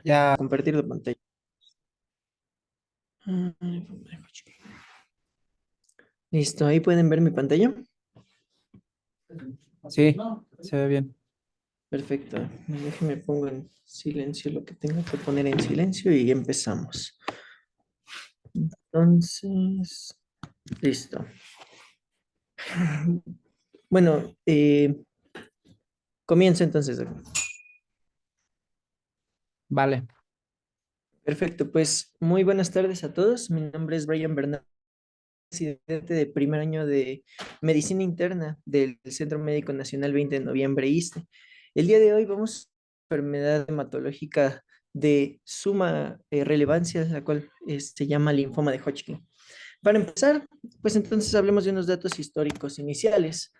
Ya, Compartir la pantalla. Listo, ahí pueden ver mi pantalla. sí, se ve bien. Perfecto. Déjenme pongo en silencio lo que tengo que poner en silencio y empezamos. Entonces, listo. Bueno, comienzo entonces. Vale, Perfecto, pues muy buenas tardes a todos. Mi nombre es Brian Bernal, residente de primer año de Medicina Interna del Centro Médico Nacional 20 de Noviembre, ISSSTE. El día de hoy vamos a una enfermedad hematológica de suma relevancia, la cual se llama linfoma de Hodgkin. Para empezar, pues entonces hablemos de unos datos históricos iniciales.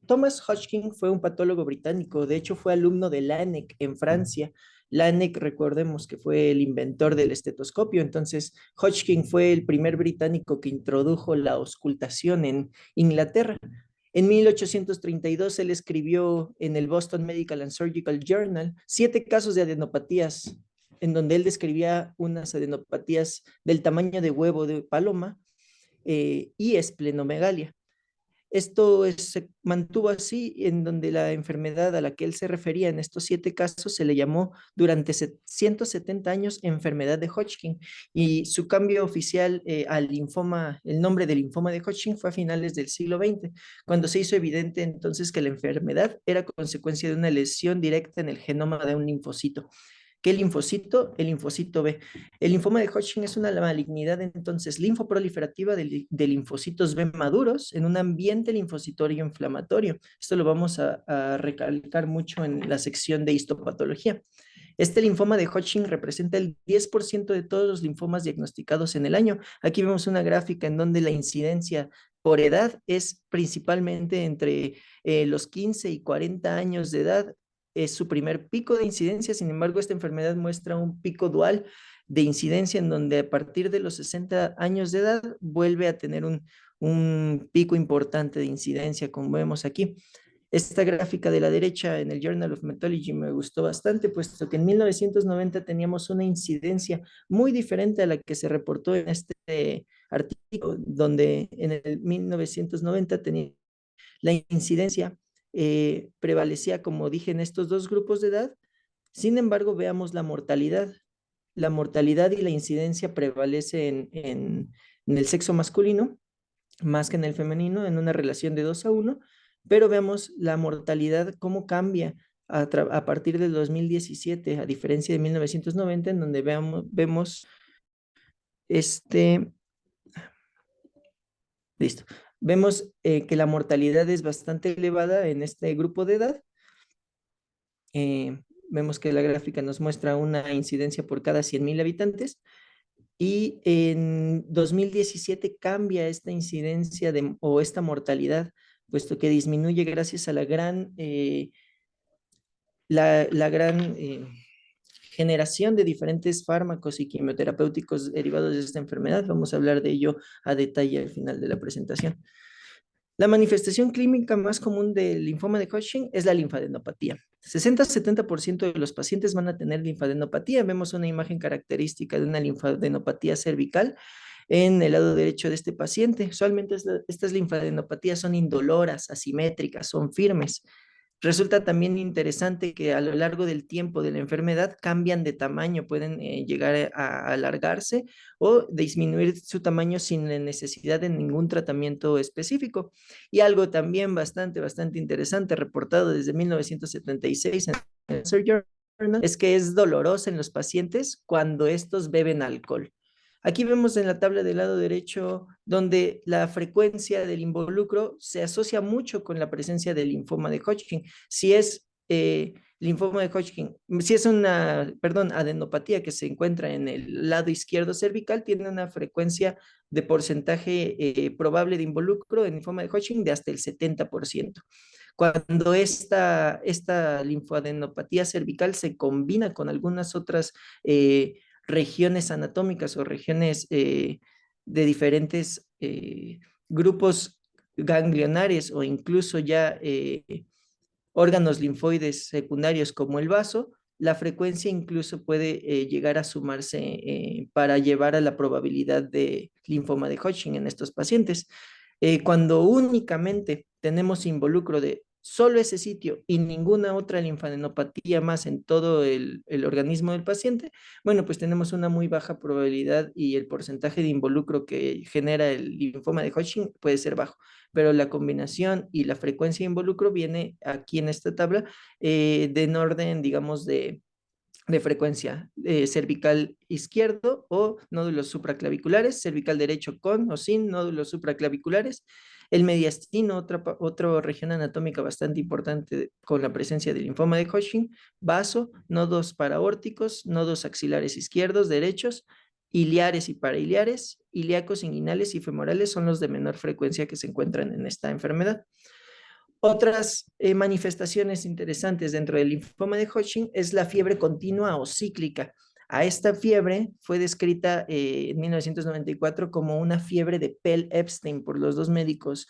Thomas Hodgkin fue un patólogo británico, de hecho fue alumno de Laennec en Francia. Laennec, recordemos que fue el inventor del estetoscopio, entonces Hodgkin fue el primer británico que introdujo la auscultación en Inglaterra. En 1832 él escribió en el Boston Medical and Surgical Journal 7 casos de adenopatías, en donde él describía unas adenopatías del tamaño de huevo de paloma y esplenomegalia. Se mantuvo así, en donde la enfermedad a la que él se refería en estos 7 casos se le llamó durante 170 años enfermedad de Hodgkin, y su cambio oficial al linfoma, el nombre del linfoma de Hodgkin, fue a finales del siglo XX, cuando se hizo evidente entonces que la enfermedad era consecuencia de una lesión directa en el genoma de un linfocito. ¿Qué linfocito? El linfocito B. El linfoma de Hodgkin es una malignidad entonces linfoproliferativa de linfocitos B maduros en un ambiente linfocitorio inflamatorio. Esto lo vamos a recalcar mucho en la sección de histopatología. Este linfoma de Hodgkin representa el 10% de todos los linfomas diagnosticados en el año. Aquí vemos una gráfica en donde la incidencia por edad es principalmente entre los 15 y 40 años de edad. Es su primer pico de incidencia. Sin embargo, esta enfermedad muestra un pico dual de incidencia en donde a partir de los 60 años de edad vuelve a tener un pico importante de incidencia, como vemos aquí. Esta gráfica de la derecha en el Journal of Hematology me gustó bastante, puesto que en 1990 teníamos una incidencia muy diferente a la que se reportó en este artículo, donde en el 1990 tenía la incidencia prevalecía, como dije, en estos dos grupos de edad. Sin embargo, veamos la mortalidad. La mortalidad y la incidencia prevalece en el sexo masculino más que en el femenino, en una relación de 2 a 1, pero vemos la mortalidad cómo cambia a partir del 2017, a diferencia de 1990, en donde vemos este, listo, vemos que la mortalidad es bastante elevada en este grupo de edad. Vemos que la gráfica nos muestra una incidencia por cada 100,000 habitantes, y en 2017 cambia esta incidencia o esta mortalidad, puesto que disminuye gracias a la gran generación de diferentes fármacos y quimioterapéuticos derivados de esta enfermedad. Vamos a hablar de ello a detalle al final de la presentación. La manifestación clínica más común del linfoma de Hodgkin es la linfadenopatía. 60-70% de los pacientes van a tener linfadenopatía. Vemos una imagen característica de una linfadenopatía cervical en el lado derecho de este paciente. Usualmente estas linfadenopatías son indoloras, asimétricas, son firmes. Resulta también interesante que a lo largo del tiempo de la enfermedad cambian de tamaño, pueden llegar a alargarse o disminuir su tamaño sin la necesidad de ningún tratamiento específico. Y algo también bastante interesante, reportado desde 1976 en el Cancer Journal, es que es dolorosa en los pacientes cuando estos beben alcohol. Aquí vemos en la tabla del lado derecho donde la frecuencia del involucro se asocia mucho con la presencia del linfoma de Hodgkin. Si es linfoma de Hodgkin, si es adenopatía que se encuentra en el lado izquierdo cervical, tiene una frecuencia de porcentaje probable de involucro en linfoma de Hodgkin de hasta el 70%. Cuando esta linfoadenopatía cervical se combina con algunas otras regiones anatómicas o regiones de diferentes grupos ganglionares o incluso ya órganos linfoides secundarios como el vaso, la frecuencia incluso puede llegar a sumarse para llevar a la probabilidad de linfoma de Hodgkin en estos pacientes. Cuando únicamente tenemos involucro de solo ese sitio y ninguna otra linfadenopatía más en todo el organismo del paciente, bueno, pues tenemos una muy baja probabilidad y el porcentaje de involucro que genera el linfoma de Hodgkin puede ser bajo, pero la combinación y la frecuencia de involucro viene aquí en esta tabla en orden, digamos, de frecuencia, cervical izquierdo o nódulos supraclaviculares, cervical derecho con o sin nódulos supraclaviculares, el mediastino, otra región anatómica bastante importante con la presencia del linfoma de Hodgkin, vaso, nodos paraórticos, nodos axilares izquierdos, derechos, iliares y parailiares, ilíacos, inguinales y femorales son los de menor frecuencia que se encuentran en esta enfermedad. Otras manifestaciones interesantes dentro del linfoma de Hodgkin es la fiebre continua o cíclica. A esta fiebre fue descrita en 1994 como una fiebre de Pell-Epstein por los dos médicos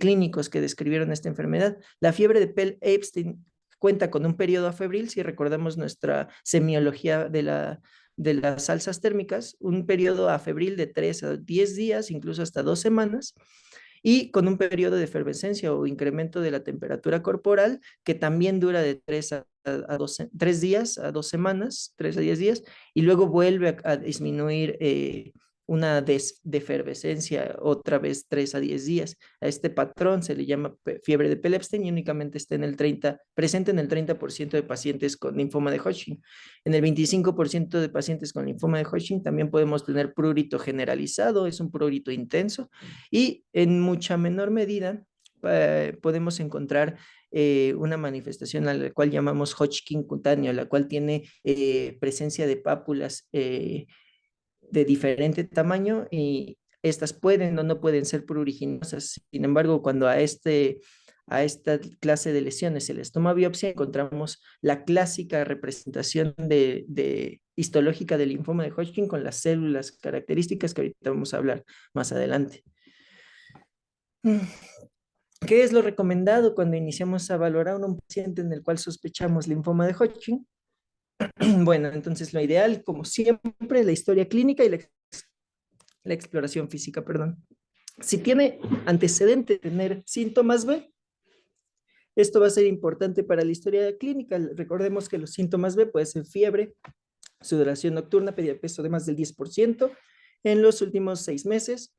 clínicos que describieron esta enfermedad. La fiebre de Pell-Epstein cuenta con un periodo afebril, si recordamos nuestra semiología de las alzas térmicas, un periodo afebril de 3 a 10 días, incluso hasta 2 semanas, y con un periodo de efervescencia o incremento de la temperatura corporal que también dura de 3 días a 2 semanas, 3 a 10 días, y luego vuelve a disminuir una de efervescencia otra vez 3 a 10 días. A este patrón se le llama fiebre de Pell-Epstein y únicamente está presente en el 30% de pacientes con linfoma de Hodgkin. En el 25% de pacientes con linfoma de Hodgkin también podemos tener prurito generalizado, es un prurito intenso, y en mucha menor medida podemos encontrar una manifestación a la cual llamamos Hodgkin cutáneo, la cual tiene presencia de pápulas de diferente tamaño y estas pueden o no pueden ser pruriginosas. Sin embargo, cuando a esta clase de lesiones se les toma biopsia, encontramos la clásica representación de histológica del linfoma de Hodgkin con las células características que ahorita vamos a hablar más adelante. ¿Qué es lo recomendado cuando iniciamos a valorar a un paciente en el cual sospechamos linfoma de Hodgkin? Bueno, entonces lo ideal, como siempre, la historia clínica y la exploración física, perdón. Si tiene antecedente de tener síntomas B, esto va a ser importante para la historia clínica. Recordemos que los síntomas B pueden ser fiebre, sudoración nocturna, pérdida de peso de más del 10% en los últimos 6 meses,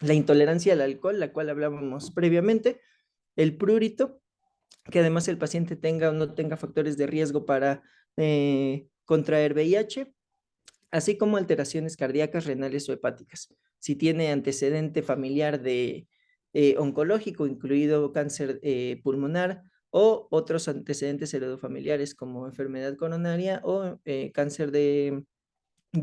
la intolerancia al alcohol, la cual hablábamos previamente, el prurito, que además el paciente tenga o no tenga factores de riesgo para contraer VIH, así como alteraciones cardíacas, renales o hepáticas. Si tiene antecedente familiar de oncológico, incluido cáncer pulmonar o otros antecedentes heredofamiliares como enfermedad coronaria o cáncer de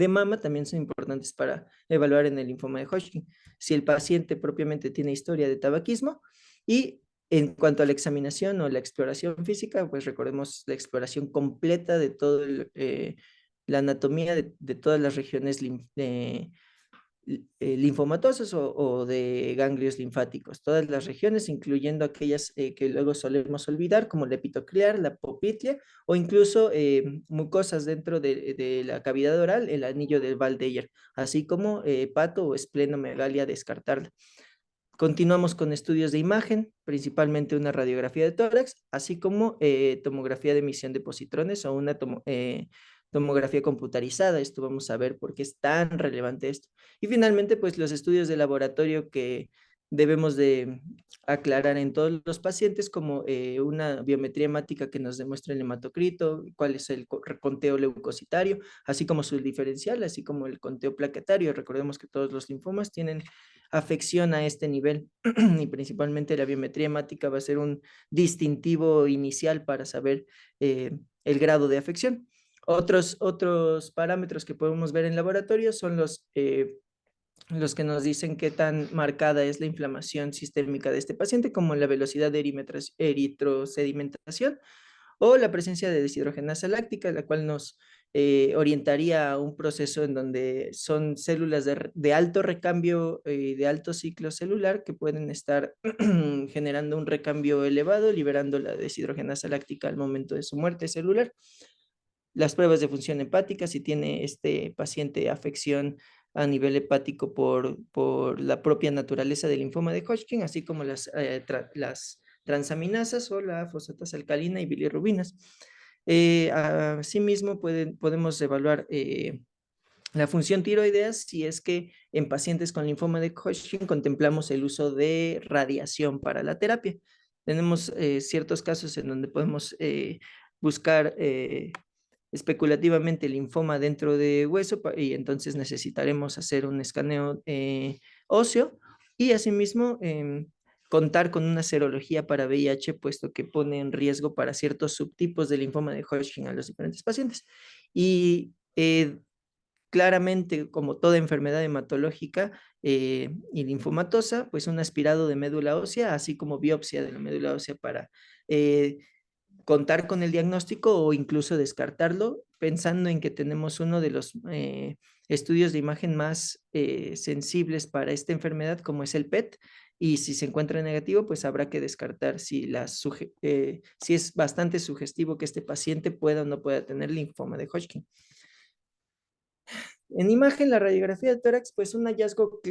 mama, también son importantes para evaluar en el linfoma de Hodgkin. Si el paciente propiamente tiene historia de tabaquismo y en cuanto a la examinación o la exploración física, pues recordemos la exploración completa de todo la anatomía de todas las regiones linfomatosas o de ganglios linfáticos, todas las regiones, incluyendo aquellas que luego solemos olvidar, como la epitoclear, la popitia, o incluso mucosas dentro de la cavidad oral, el anillo del Valdeyer, así como hepato o esplenomegalia descartarla. Continuamos con estudios de imagen, principalmente una radiografía de tórax, así como tomografía de emisión de positrones o una tomografía computarizada. Esto vamos a ver por qué es tan relevante esto. Y finalmente, pues los estudios de laboratorio que debemos de aclarar en todos los pacientes, como una biometría hemática que nos demuestre el hematocrito, cuál es el conteo leucocitario, así como su diferencial, así como el conteo plaquetario. Recordemos que todos los linfomas tienen afección a este nivel y principalmente la biometría hemática va a ser un distintivo inicial para saber el grado de afección. Otros parámetros que podemos ver en laboratorio son los que nos dicen qué tan marcada es la inflamación sistémica de este paciente, como la velocidad de eritrosedimentación o la presencia de deshidrogenasa láctica, la cual nos orientaría a un proceso en donde son células de alto recambio, de alto ciclo celular, que pueden estar generando un recambio elevado, liberando la deshidrogenasa láctica al momento de su muerte celular. Las pruebas de función hepática, si tiene este paciente afección a nivel hepático por la propia naturaleza del linfoma de Hodgkin, así como las transaminasas o la fosfatasa alcalina y bilirrubinas. Asimismo, podemos evaluar la función tiroidea si es que en pacientes con linfoma de Hodgkin contemplamos el uso de radiación para la terapia. Tenemos ciertos casos en donde podemos buscar especulativamente linfoma dentro de hueso y entonces necesitaremos hacer un escaneo óseo y asimismo contar con una serología para VIH, puesto que pone en riesgo para ciertos subtipos de linfoma de Hodgkin a los diferentes pacientes. Y claramente, como toda enfermedad hematológica y linfomatosa, pues un aspirado de médula ósea, así como biopsia de la médula ósea para contar con el diagnóstico o incluso descartarlo, pensando en que tenemos uno de los estudios de imagen más sensibles para esta enfermedad, como es el PET, y si se encuentra negativo, pues habrá que descartar si es bastante sugestivo que este paciente pueda o no pueda tener linfoma de Hodgkin. En imagen, la radiografía de tórax, pues un hallazgo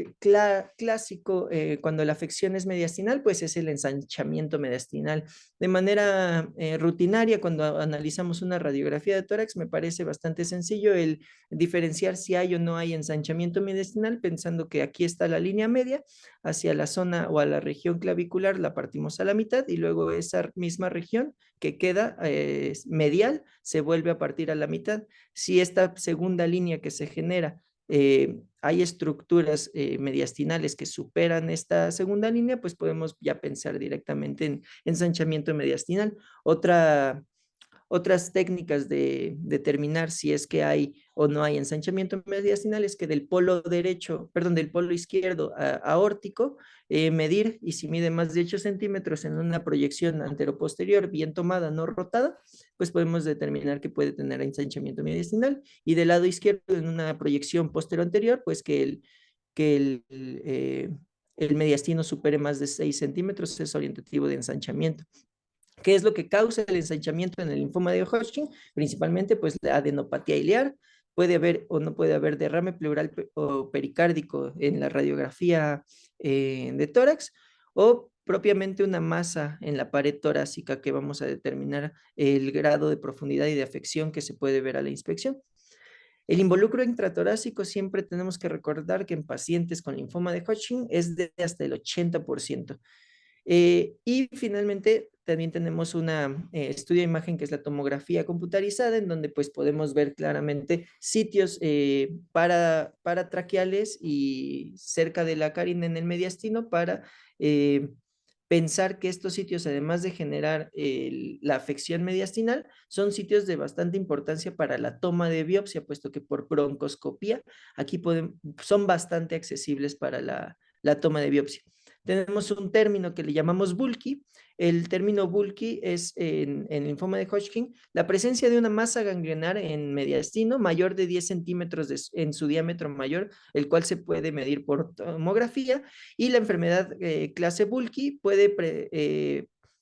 clásico cuando la afección es mediastinal, pues es el ensanchamiento mediastinal. De manera rutinaria, cuando analizamos una radiografía de tórax, me parece bastante sencillo el diferenciar si hay o no hay ensanchamiento mediastinal, pensando que aquí está la línea media, hacia la zona o a la región clavicular la partimos a la mitad y luego esa misma región que queda medial se vuelve a partir a la mitad. Si esta segunda línea que se genera, hay estructuras mediastinales que superan esta segunda línea, pues podemos ya pensar directamente en ensanchamiento mediastinal. Otras técnicas de determinar si es que hay o no hay ensanchamiento mediastinal es que del polo derecho, perdón, del polo izquierdo aórtico, medir, y si mide más de 8 centímetros en una proyección anteroposterior bien tomada, no rotada, pues podemos determinar que puede tener ensanchamiento mediastinal. Y del lado izquierdo, en una proyección posterior, pues que el mediastino supere más de 6 centímetros es orientativo de ensanchamiento. ¿Qué es lo que causa el ensanchamiento en el linfoma de Hodgkin? Principalmente, pues, la adenopatía ileal. Puede haber o no puede haber derrame pleural o pericárdico en la radiografía de tórax, o propiamente una masa en la pared torácica que vamos a determinar el grado de profundidad y de afección que se puede ver a la inspección. El involucro intratorácico siempre tenemos que recordar que en pacientes con linfoma de Hodgkin es de hasta el 80%. Y finalmente también tenemos un estudio de imagen que es la tomografía computarizada, en donde pues podemos ver claramente sitios paratraqueales y cerca de la carina en el mediastino para pensar que estos sitios, además de generar la afección mediastinal, son sitios de bastante importancia para la toma de biopsia, puesto que por broncoscopía aquí son bastante accesibles para la toma de biopsia. Tenemos un término que le llamamos bulky. El término bulky es en linfoma de Hodgkin la presencia de una masa ganglionar en mediastino mayor de 10 centímetros en su diámetro mayor, el cual se puede medir por tomografía, y la enfermedad clase bulky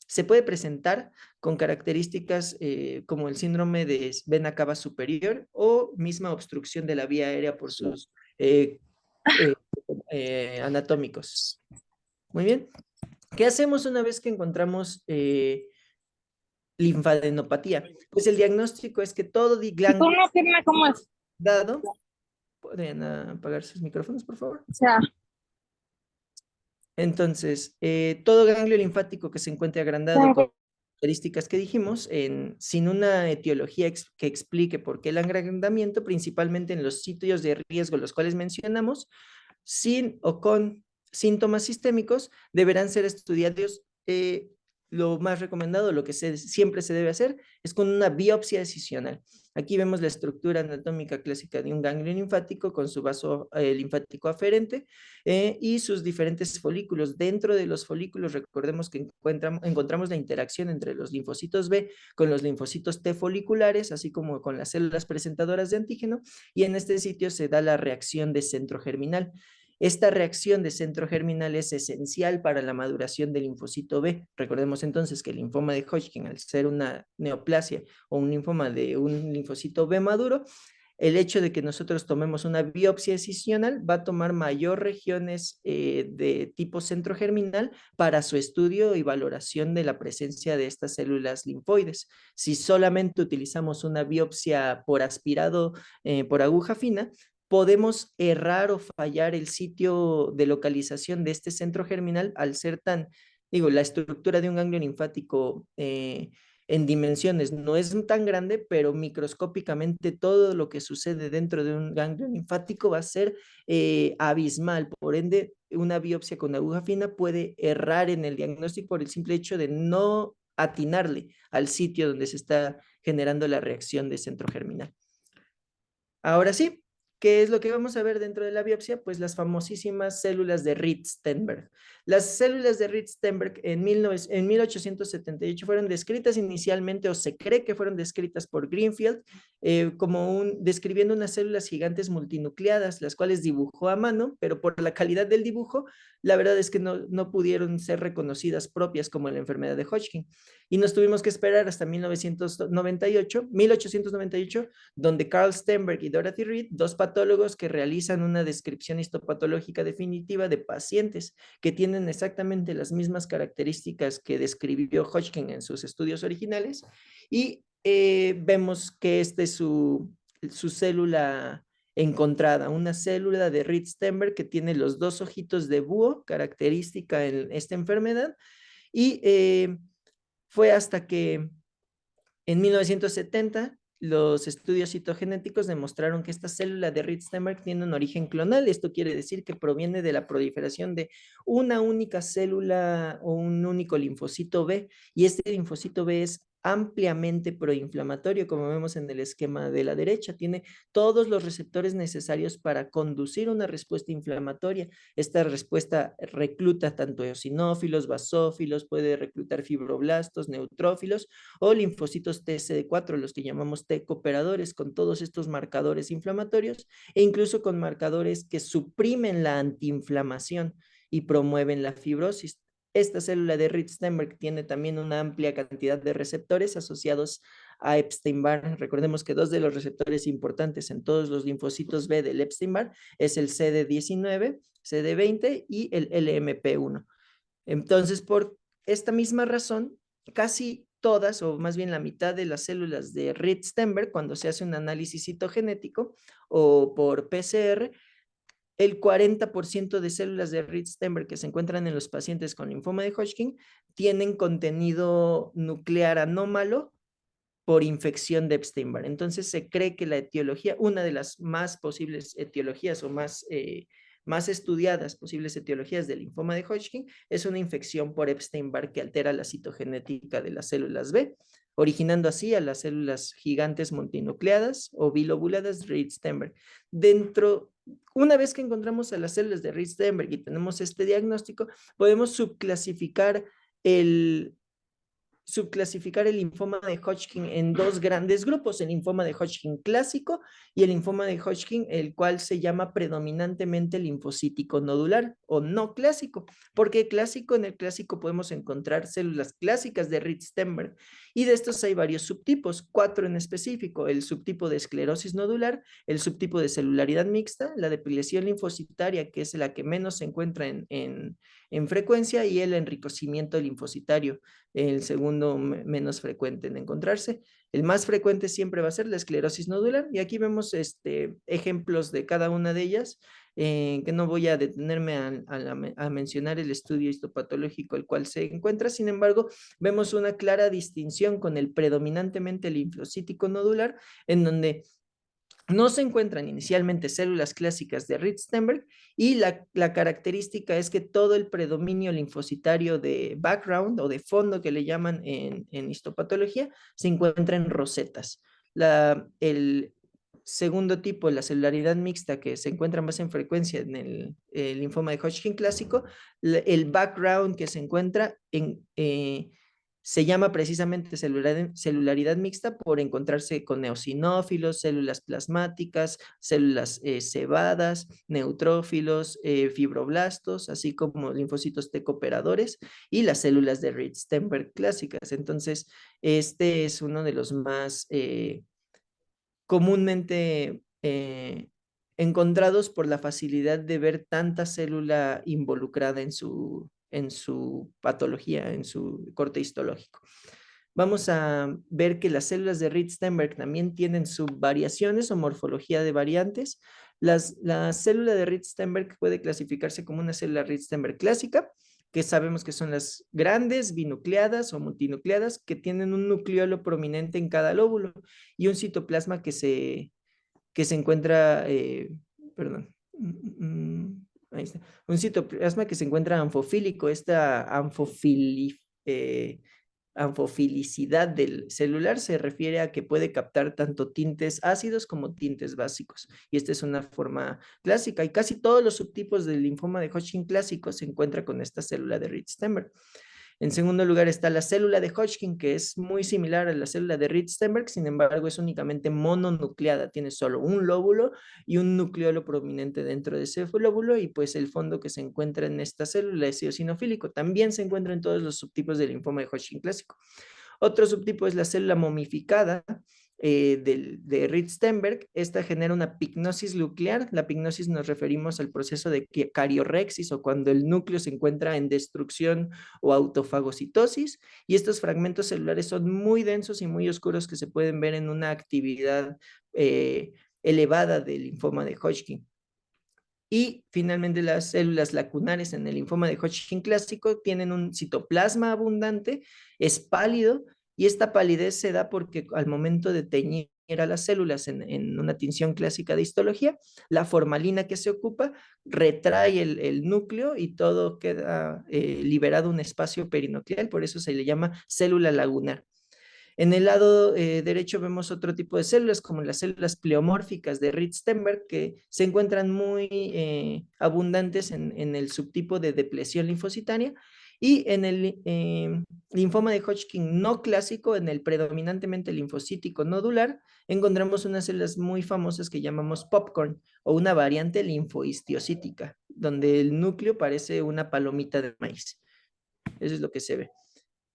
se puede presentar con características como el síndrome de vena cava superior o misma obstrucción de la vía aérea por sus anatómicos. Muy bien. ¿Qué hacemos una vez que encontramos linfadenopatía? Pues el diagnóstico es que todo ¿Cómo ganglio firma cómo es? dado. ¿Podrían apagar sus micrófonos, por favor? O sea, Entonces, todo ganglio linfático que se encuentre agrandado con características que dijimos, sin una etiología que explique por qué el agrandamiento, principalmente en los sitios de riesgo, los cuales mencionamos, sin o con síntomas sistémicos, deberán ser estudiados lo más recomendado, lo que siempre se debe hacer, es con una biopsia decisional. Aquí vemos la estructura anatómica clásica de un ganglio linfático con su vaso linfático aferente y sus diferentes folículos. Dentro de los folículos, recordemos que encontramos la interacción entre los linfocitos B con los linfocitos T foliculares, así como con las células presentadoras de antígeno, y en este sitio se da la reacción de centro germinal. Esta reacción de centro germinal es esencial para la maduración del linfocito B. Recordemos entonces que el linfoma de Hodgkin, al ser una neoplasia o un linfoma de un linfocito B maduro, el hecho de que nosotros tomemos una biopsia decisional va a tomar mayor regiones de tipo centro germinal para su estudio y valoración de la presencia de estas células linfoides. Si solamente utilizamos una biopsia por aspirado, por aguja fina, podemos errar o fallar el sitio de localización de este centro germinal al ser tan, digo, la estructura de un ganglio linfático en dimensiones no es tan grande, pero microscópicamente todo lo que sucede dentro de un ganglio linfático va a ser abismal. Por ende, una biopsia con aguja fina puede errar en el diagnóstico por el simple hecho de no atinarle al sitio donde se está generando la reacción de centro germinal. Ahora sí, ¿qué es lo que vamos a ver dentro de la biopsia? Pues las famosísimas células de Rydsteinberg. Las células de Rydsteinberg en 1878 fueron descritas inicialmente, o se cree que fueron descritas por Greenfield, describiendo unas células gigantes multinucleadas, las cuales dibujó a mano, pero por la calidad del dibujo, la verdad es que no pudieron ser reconocidas propias como la enfermedad de Hodgkin. Y nos tuvimos que esperar hasta 1898, donde Carl Stenberg y Dorothy Reed, dos patólogos que realizan una descripción histopatológica definitiva de pacientes que tienen exactamente las mismas características que describió Hodgkin en sus estudios originales, y vemos que esta es su célula encontrada, una célula de Reed-Steinberg que tiene los dos ojitos de búho, característica en esta enfermedad, y fue hasta que en 1970, los estudios citogenéticos demostraron que esta célula de Rydsteinberg tiene un origen clonal. Esto quiere decir que proviene de la proliferación de una única célula o un único linfocito B, y este linfocito B es ampliamente proinflamatorio, como vemos en el esquema de la derecha. Tiene todos los receptores necesarios para conducir una respuesta inflamatoria. Esta respuesta recluta tanto eosinófilos, basófilos, puede reclutar fibroblastos, neutrófilos o linfocitos TCD4, los que llamamos T cooperadores, con todos estos marcadores inflamatorios e incluso con marcadores que suprimen la antiinflamación y promueven la fibrosis. Esta célula de Rydsteinberg tiene también una amplia cantidad de receptores asociados a Epstein-Barr. Recordemos que dos de los receptores importantes en todos los linfocitos B del Epstein-Barr es el CD19, CD20 y el LMP1. Entonces, por esta misma razón, casi todas, o más bien la mitad de las células de Rydsteinberg, cuando se hace un análisis citogenético o por PCR, el 40% de células de Rydsteinberg que se encuentran en los pacientes con linfoma de Hodgkin tienen contenido nuclear anómalo por infección de Epstein-Barr. Entonces se cree que la etiología, una de las más posibles etiologías o más estudiadas posibles etiologías del linfoma de Hodgkin es una infección por Epstein-Barr que altera la citogenética de las células B, originando así a las células gigantes multinucleadas o bilobuladas Rydsteinberg. Una vez que encontramos a las células de Rydsteinberg y tenemos este diagnóstico, podemos subclasificar el linfoma de Hodgkin en dos grandes grupos: el linfoma de Hodgkin clásico y el linfoma de Hodgkin, el cual se llama predominantemente linfocítico nodular o no clásico. Porque clásico, en el clásico podemos encontrar células clásicas de Rydsteinberg, y de estos hay varios subtipos, 4 en específico: el subtipo de esclerosis nodular, el subtipo de celularidad mixta, la depilación linfocitaria, que es la que menos se encuentra en frecuencia, y el enriquecimiento linfocitario, el segundo menos frecuente en encontrarse. El más frecuente siempre va a ser la esclerosis nodular, y aquí vemos ejemplos de cada una de ellas, que no voy a detenerme a mencionar el estudio histopatológico el cual se encuentra. Sin embargo, vemos una clara distinción con el predominantemente linfocítico nodular, en donde No se encuentran inicialmente células clásicas de Ritzenberg y la característica es que todo el predominio linfocitario de background o de fondo que le llaman en histopatología se encuentra en rosetas. El segundo tipo, la celularidad mixta, que se encuentra más en frecuencia en el linfoma de Hodgkin clásico, el background que se encuentra se llama precisamente celularidad mixta por encontrarse con eosinófilos, células plasmáticas, células cebadas, neutrófilos, fibroblastos, así como linfocitos T cooperadores y las células de Ritz-Stenberg clásicas. Entonces, este es uno de los más comúnmente encontrados por la facilidad de ver tanta célula involucrada en su patología, en su corte histológico. Vamos a ver que las células de Ritz-Stenberg también tienen subvariaciones o morfología de variantes. La célula de Ritz-Stenberg puede clasificarse como una célula Ritz-Stenberg clásica, que sabemos que son las grandes, binucleadas o multinucleadas, que tienen un nucleolo prominente en cada lóbulo y un citoplasma que se encuentra, perdón, ahí está, un citoplasma que se encuentra anfofílico, esta anfofilicidad del celular se refiere a que puede captar tanto tintes ácidos como tintes básicos. Y esta es una forma clásica. Y casi todos los subtipos del linfoma de Hodgkin clásico se encuentra con esta célula de Ritz-Stenberg. En segundo lugar está la célula de Hodgkin, que es muy similar a la célula de Ritz-Stenberg, sin embargo es únicamente mononucleada, tiene solo un lóbulo y un nucleolo prominente dentro de ese lóbulo y pues el fondo que se encuentra en esta célula es eosinofílico. También se encuentra en todos los subtipos del linfoma de Hodgkin clásico. Otro subtipo es la célula momificada de Ritz-Stenberg. Esta genera una pignosis nuclear. La pignosis nos referimos al proceso de cariorexis o cuando el núcleo se encuentra en destrucción o autofagocitosis. Y estos fragmentos celulares son muy densos y muy oscuros que se pueden ver en una actividad elevada del linfoma de Hodgkin. Y finalmente las células lacunares en el linfoma de Hodgkin clásico tienen un citoplasma abundante, es pálido y esta palidez se da porque al momento de teñir a las células en una tinción clásica de histología, la formalina que se ocupa retrae el núcleo y todo queda liberado un espacio perinuclear, por eso se le llama célula lagunar. En el lado derecho vemos otro tipo de células, como las células pleomórficas de Ritz-Stenberg, que se encuentran muy abundantes en el subtipo de depresión linfocitaria, y en el linfoma de Hodgkin no clásico, en el predominantemente linfocítico nodular, encontramos unas células muy famosas que llamamos popcorn, o una variante linfohistiocítica, donde el núcleo parece una palomita de maíz. Eso es lo que se ve.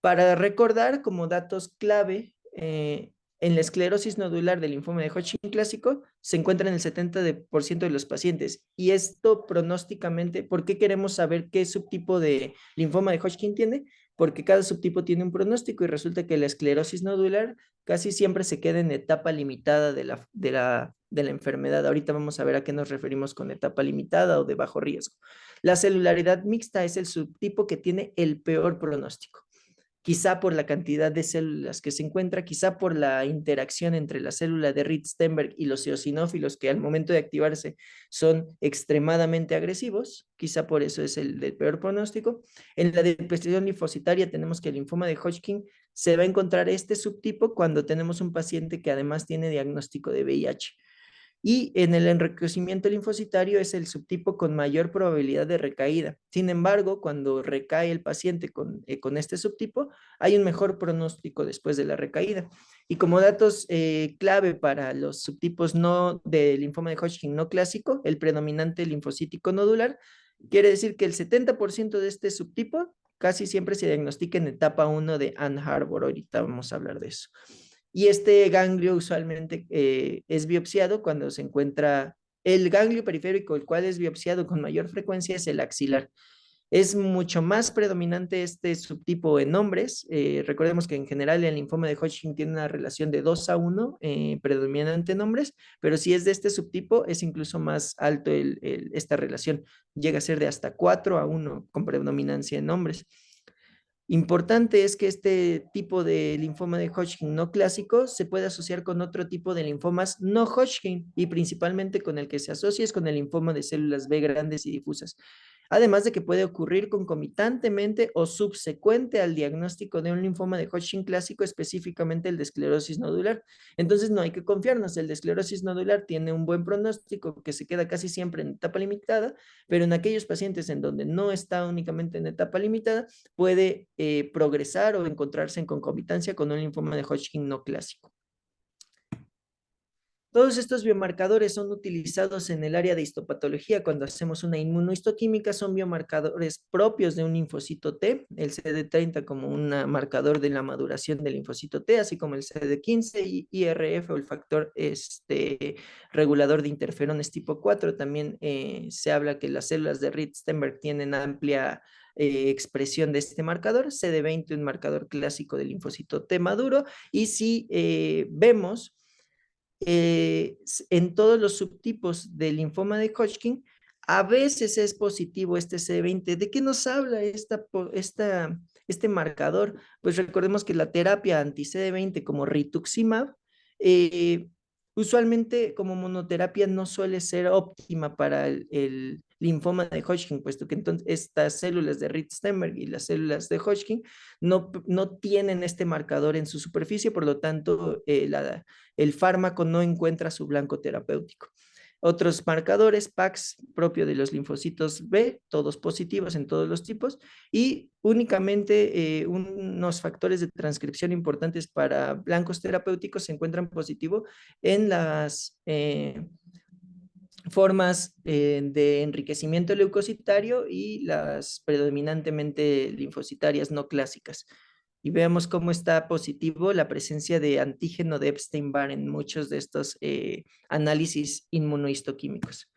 Para recordar como datos clave, en la esclerosis nodular del linfoma de Hodgkin clásico se encuentra en el 70% de los pacientes. Y esto pronósticamente, ¿por qué queremos saber qué subtipo de linfoma de Hodgkin tiene? Porque cada subtipo tiene un pronóstico y resulta que la esclerosis nodular casi siempre se queda en etapa limitada de la enfermedad. Ahorita vamos a ver a qué nos referimos con etapa limitada o de bajo riesgo. La celularidad mixta es el subtipo que tiene el peor pronóstico, quizá por la cantidad de células que se encuentra, quizá por la interacción entre la célula de Ritz-Stenberg y los eosinófilos que al momento de activarse son extremadamente agresivos, quizá por eso es el del peor pronóstico. En la depresión linfocitaria tenemos que el linfoma de Hodgkin se va a encontrar este subtipo cuando tenemos un paciente que además tiene diagnóstico de VIH. Y en el enriquecimiento linfocitario es el subtipo con mayor probabilidad de recaída. Sin embargo, cuando recae el paciente con este subtipo, hay un mejor pronóstico después de la recaída. Y como datos clave para los subtipos no de linfoma de Hodgkin no clásico, el predominante linfocítico nodular, quiere decir que el 70% de este subtipo casi siempre se diagnostica en etapa 1 de Ann Arbor. Ahorita vamos a hablar de eso. Y este ganglio usualmente es biopsiado cuando se encuentra el ganglio periférico, el cual es biopsiado con mayor frecuencia, es el axilar. Es mucho más predominante este subtipo en hombres. Recordemos que en general el linfoma de Hodgkin tiene una relación de 2:1 predominante en hombres, pero si es de este subtipo es incluso más alto esta relación. Llega a ser de hasta 4:1 con predominancia en hombres. Importante es que este tipo de linfoma de Hodgkin no clásico se puede asociar con otro tipo de linfomas no Hodgkin y principalmente con el que se asocia es con el linfoma de células B grandes y difusas. Además de que puede ocurrir concomitantemente o subsecuente al diagnóstico de un linfoma de Hodgkin clásico, específicamente el de esclerosis nodular. Entonces no hay que confiarnos, el de esclerosis nodular tiene un buen pronóstico que se queda casi siempre en etapa limitada, pero en aquellos pacientes en donde no está únicamente en etapa limitada, puede progresar o encontrarse en concomitancia con un linfoma de Hodgkin no clásico. Todos estos biomarcadores son utilizados en el área de histopatología cuando hacemos una inmunohistoquímica, son biomarcadores propios de un linfocito T, el CD30 como un marcador de la maduración del linfocito T, así como el CD15 y IRF o el factor regulador de interferones tipo 4. También se habla que las células de Reed-Steinberg tienen amplia expresión de este marcador, CD20 un marcador clásico del linfocito T maduro, y si vemos en todos los subtipos del linfoma de Hodgkin, a veces es positivo este CD20. ¿De qué nos habla este marcador? Pues recordemos que la terapia anti-CD20 como rituximab, eh, usualmente como monoterapia no suele ser óptima para el linfoma de Hodgkin, puesto que entonces estas células de Reed-Steinberg y las células de Hodgkin no tienen este marcador en su superficie, por lo tanto el fármaco no encuentra su blanco terapéutico. Otros marcadores, PAX, propio de los linfocitos B, todos positivos en todos los tipos, y únicamente unos factores de transcripción importantes para blancos terapéuticos se encuentran positivos en las formas de enriquecimiento leucocitario y las predominantemente linfocitarias no clásicas. Y veamos cómo está positivo la presencia de antígeno de Epstein-Barr en muchos de estos análisis inmunohistoquímicos.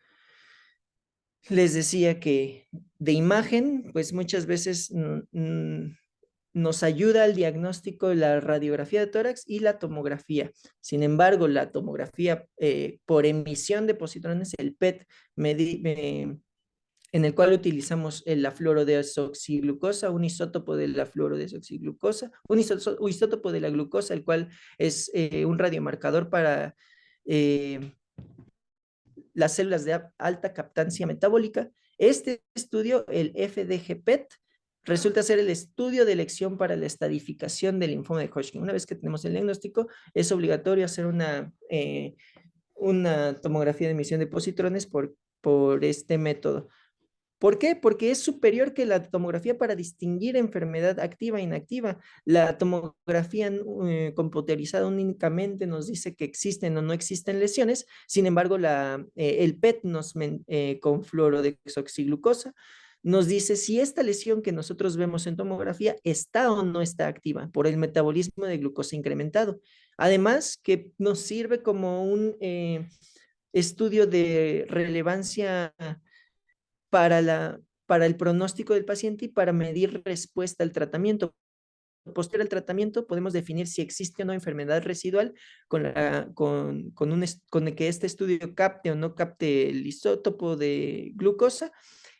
Les decía que de imagen, pues muchas veces nos ayuda al diagnóstico de la radiografía de tórax y la tomografía. Sin embargo, la tomografía por emisión de positrones, el PET, en el cual utilizamos la fluorodesoxiglucosa, un isótopo de la fluorodesoxiglucosa, un isótopo de la glucosa, el cual es un radiomarcador para las células de alta captancia metabólica. Este estudio, el FDG-PET, resulta ser el estudio de elección para la estadificación del linfoma de Hodgkin. Una vez que tenemos el diagnóstico, es obligatorio hacer una tomografía de emisión de positrones por este método. ¿Por qué? Porque es superior que la tomografía para distinguir enfermedad activa e inactiva. La tomografía computerizada únicamente nos dice que existen o no existen lesiones, sin embargo, el PET con fluorodesoxiglucosa nos dice si esta lesión que nosotros vemos en tomografía está o no está activa por el metabolismo de glucosa incrementado. Además, que nos sirve como un estudio de relevancia para, para el pronóstico del paciente y para medir respuesta al tratamiento. Posterior al tratamiento podemos definir si existe o no enfermedad residual con el que este estudio capte o no capte el isótopo de glucosa,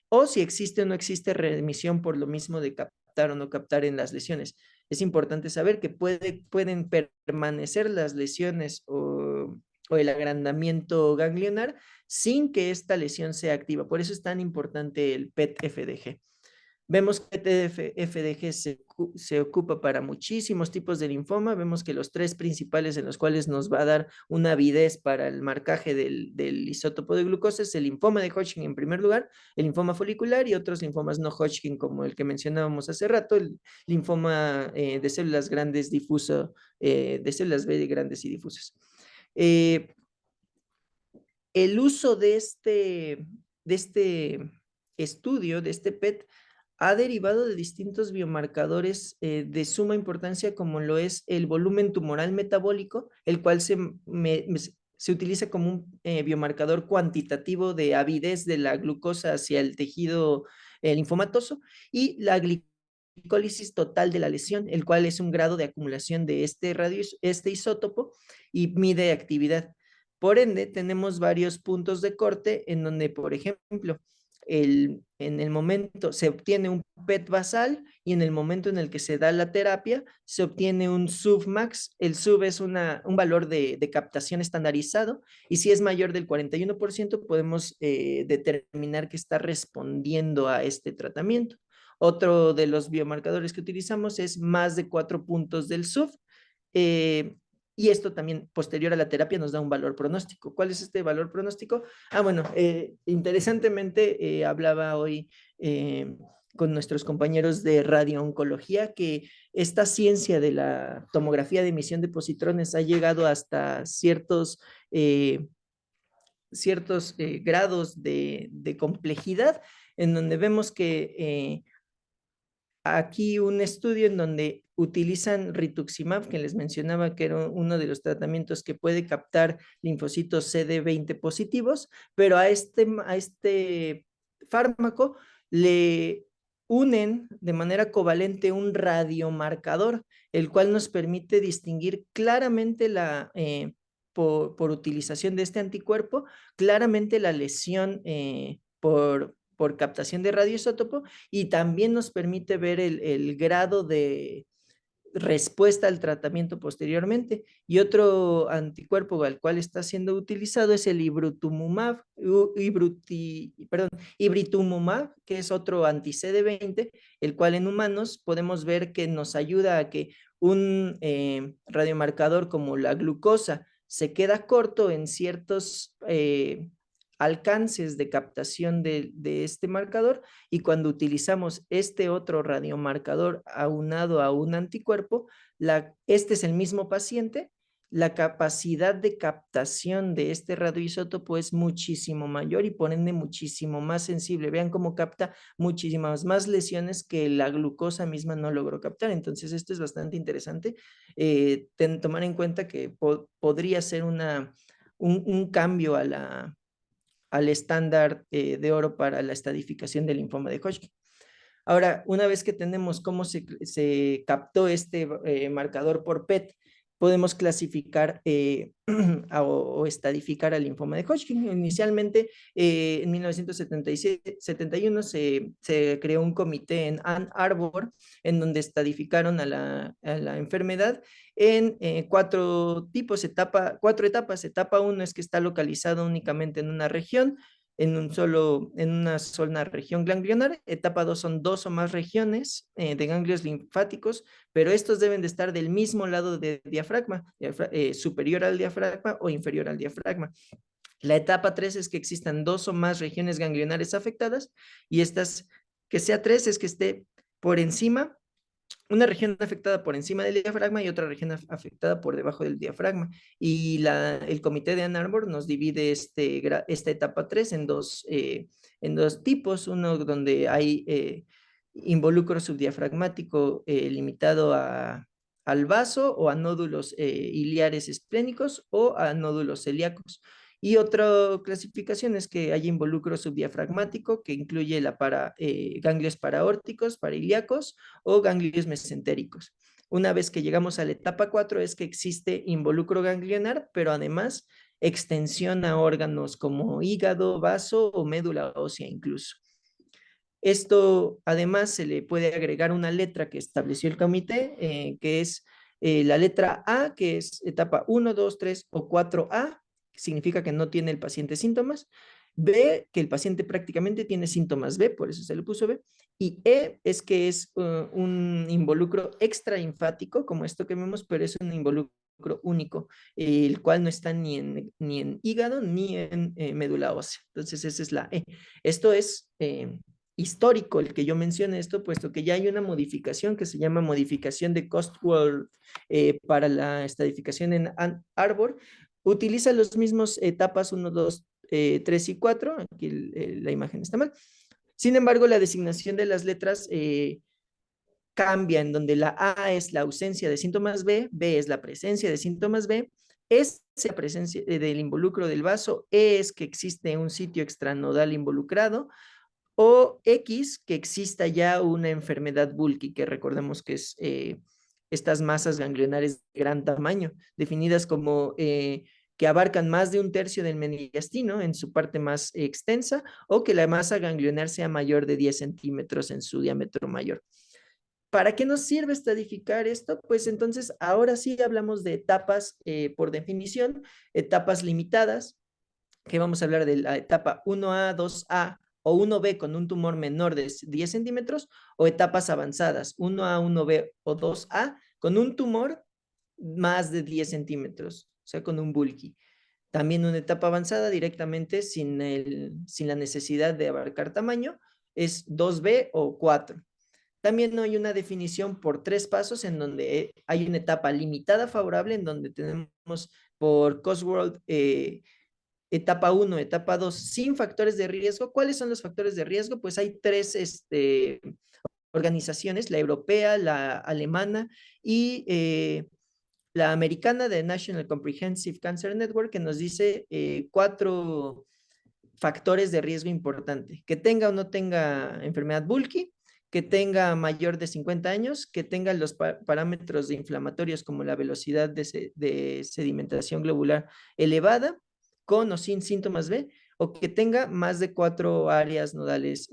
o si existe o no existe remisión por lo mismo de captar o no captar en las lesiones. Es importante saber que pueden permanecer las lesiones o el agrandamiento ganglionar sin que esta lesión sea activa. Por eso es tan importante el PET-FDG. Vemos que FDG se ocupa para muchísimos tipos de linfoma. Vemos que los tres principales en los cuales nos va a dar una avidez para el marcaje del isótopo de glucosa es el linfoma de Hodgkin en primer lugar, el linfoma folicular y otros linfomas no Hodgkin como el que mencionábamos hace rato, el linfoma de células grandes difuso, de células B grandes y difusas. El uso de este estudio, de este PET, ha derivado de distintos biomarcadores de suma importancia, como lo es el volumen tumoral metabólico, el cual se utiliza como un biomarcador cuantitativo de avidez de la glucosa hacia el tejido linfomatoso, y la glicólisis total de la lesión, el cual es un grado de acumulación de este isótopo y mide actividad. Por ende, tenemos varios puntos de corte en donde, por ejemplo, en el momento se obtiene un PET basal y en el momento en el que se da la terapia se obtiene un SUV max. El SUV es un valor de captación estandarizado y si es mayor del 41% podemos determinar que está respondiendo a este tratamiento. Otro de los biomarcadores que utilizamos es más de 4 puntos del SUV. eh, y esto también, posterior a la terapia, nos da un valor pronóstico. ¿Cuál es este valor pronóstico? Bueno, interesantemente hablaba hoy con nuestros compañeros de radiooncología que esta ciencia de la tomografía de emisión de positrones ha llegado hasta ciertos grados de complejidad, en donde vemos que aquí un estudio en donde utilizan rituximab, que les mencionaba que era uno de los tratamientos que puede captar linfocitos CD20 positivos, pero a este fármaco le unen de manera covalente un radiomarcador, el cual nos permite distinguir claramente por utilización de este anticuerpo, claramente la lesión por captación de radioisótopo y también nos permite ver el grado de respuesta al tratamiento posteriormente. Y otro anticuerpo al cual está siendo utilizado es el ibritumumab, que es otro anti-CD20, el cual en humanos podemos ver que nos ayuda a que un radiomarcador como la glucosa se queda corto en ciertos alcances de captación de este marcador y cuando utilizamos este otro radiomarcador aunado a un anticuerpo, este es el mismo paciente, la capacidad de captación de este radioisótopo es muchísimo mayor y por ende muchísimo más sensible. Vean cómo capta muchísimas más lesiones que la glucosa misma no logró captar. Entonces esto es bastante interesante. Tomar en cuenta que podría ser un cambio al estándar de oro para la estadificación del linfoma de Hodgkin. Ahora, una vez que tenemos cómo se captó este marcador por PET, podemos clasificar o estadificar al linfoma de Hodgkin. Inicialmente, en 1971 se creó un comité en Ann Arbor en donde estadificaron a la enfermedad en cuatro etapas. Etapa 1 es que está localizado únicamente en una región, en una sola región ganglionar. Etapa 2 son dos o más regiones de ganglios linfáticos, pero estos deben de estar del mismo lado del diafragma, superior al diafragma o inferior al diafragma. La etapa 3 es que existan dos o más regiones ganglionares afectadas y estas, que sea 3, es que esté por encima, una región afectada por encima del diafragma y otra región afectada por debajo del diafragma. Y el comité de Ann Arbor nos divide esta etapa 3 en dos tipos, uno donde hay involucro subdiafragmático limitado al vaso o a nódulos iliares esplénicos o a nódulos celíacos. Y otra clasificación es que haya involucro subdiafragmático que incluye ganglios paraórticos, parailíacos o ganglios mesentéricos. Una vez que llegamos a la etapa 4 es que existe involucro ganglionar, pero además extensión a órganos como hígado, vaso o médula ósea incluso. Esto además se le puede agregar una letra que estableció el comité, que es la letra A, que es etapa 1, 2, 3 o 4A, que significa que no tiene el paciente síntomas. B, que el paciente prácticamente tiene síntomas B, por eso se le puso B. Y E es que es un involucro extrainfático, como esto que vemos, pero es un involucro único, el cual no está ni en hígado ni en médula ósea. Entonces esa es la E. Esto es histórico el que yo mencione esto, puesto que ya hay una modificación que se llama modificación de Costwall para la estadificación en Ann Arbor. Utiliza las mismas etapas 1, 2, 3 y 4. Aquí la imagen está mal. Sin embargo, la designación de las letras cambia, en donde la A es la ausencia de síntomas B, B es la presencia de síntomas B, es la presencia del involucro del vaso, E es que existe un sitio extranodal involucrado, o X, que exista ya una enfermedad bulky, que recordemos que es estas masas ganglionares de gran tamaño, definidas como que abarcan más de un tercio del mediastino en su parte más extensa, o que la masa ganglionar sea mayor de 10 centímetros en su diámetro mayor. ¿Para qué nos sirve estadificar esto? Pues entonces ahora sí hablamos de etapas por definición, etapas limitadas, que vamos a hablar de la etapa 1A, 2A o 1B con un tumor menor de 10 centímetros, o etapas avanzadas 1A, 1B o 2A con un tumor más de 10 centímetros, o sea, con un bulky. También una etapa avanzada directamente sin la necesidad de abarcar tamaño es 2B o 4. También hay una definición por 3 pasos en donde hay una etapa limitada favorable en donde tenemos por Cosworld etapa 1, etapa 2 sin factores de riesgo. ¿Cuáles son los factores de riesgo? Pues hay tres organizaciones, la europea, la alemana y la americana de National Comprehensive Cancer Network, que nos dice 4 factores de riesgo importante: que tenga o no tenga enfermedad bulky, que tenga mayor de 50 años, que tenga los parámetros de inflamatorios como la velocidad de sedimentación globular elevada, con o sin síntomas B, o que tenga más de 4 áreas nodales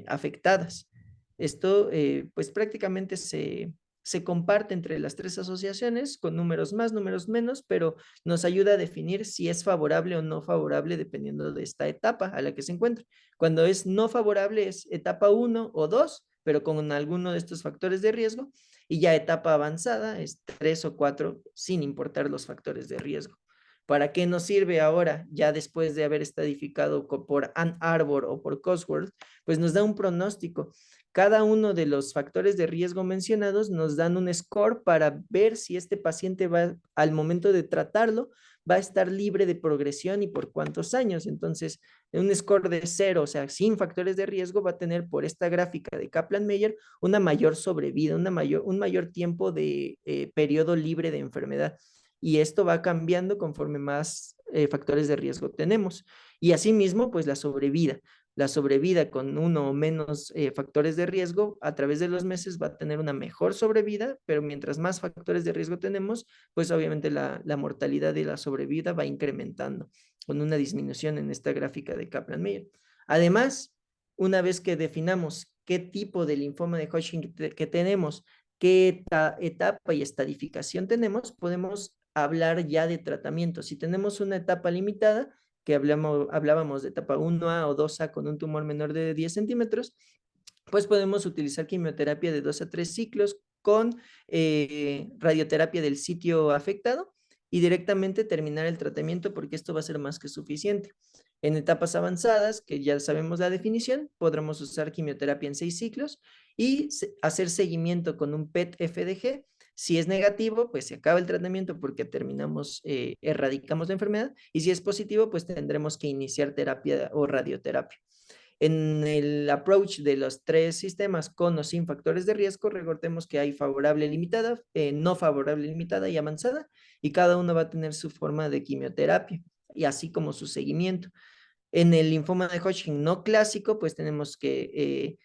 afectadas. Esto pues prácticamente se comparte entre las 3 asociaciones con números más, números menos, pero nos ayuda a definir si es favorable o no favorable dependiendo de esta etapa a la que se encuentra. Cuando es no favorable es etapa 1 o 2, pero con alguno de estos factores de riesgo, y ya etapa avanzada es 3 o 4 sin importar los factores de riesgo. ¿Para qué nos sirve ahora, ya después de haber estadificado por Ann Arbor o por Cosworth? Pues nos da un pronóstico. Cada uno de los factores de riesgo mencionados nos dan un score para ver si este paciente va, al momento de tratarlo, va a estar libre de progresión y por cuántos años. Entonces, un score de 0, o sea, sin factores de riesgo, va a tener por esta gráfica de Kaplan-Meier una mayor sobrevida, un mayor tiempo de periodo libre de enfermedad. Y esto va cambiando conforme más factores de riesgo tenemos. Y asimismo, pues la sobrevida con uno o menos factores de riesgo a través de los meses va a tener una mejor sobrevida, pero mientras más factores de riesgo tenemos, pues obviamente la mortalidad y la sobrevida va incrementando con una disminución en esta gráfica de Kaplan-Meier. Además, una vez que definamos qué tipo de linfoma de Hodgkin que tenemos, qué etapa y estadificación tenemos, podemos hablar ya de tratamiento. Si tenemos una etapa limitada, que hablábamos de etapa 1A o 2A con un tumor menor de 10 centímetros, pues podemos utilizar quimioterapia de 2 a 3 ciclos con radioterapia del sitio afectado y directamente terminar el tratamiento, porque esto va a ser más que suficiente. En etapas avanzadas, que ya sabemos la definición, podremos usar quimioterapia en 6 ciclos y hacer seguimiento con un PET-FDG. Si es negativo, pues se acaba el tratamiento porque erradicamos la enfermedad, y si es positivo, pues tendremos que iniciar terapia o radioterapia. En el approach de los 3 sistemas con o sin factores de riesgo, recordemos que hay favorable limitada, no favorable limitada y avanzada, y cada uno va a tener su forma de quimioterapia y así como su seguimiento. En el linfoma de Hodgkin no clásico, pues tenemos que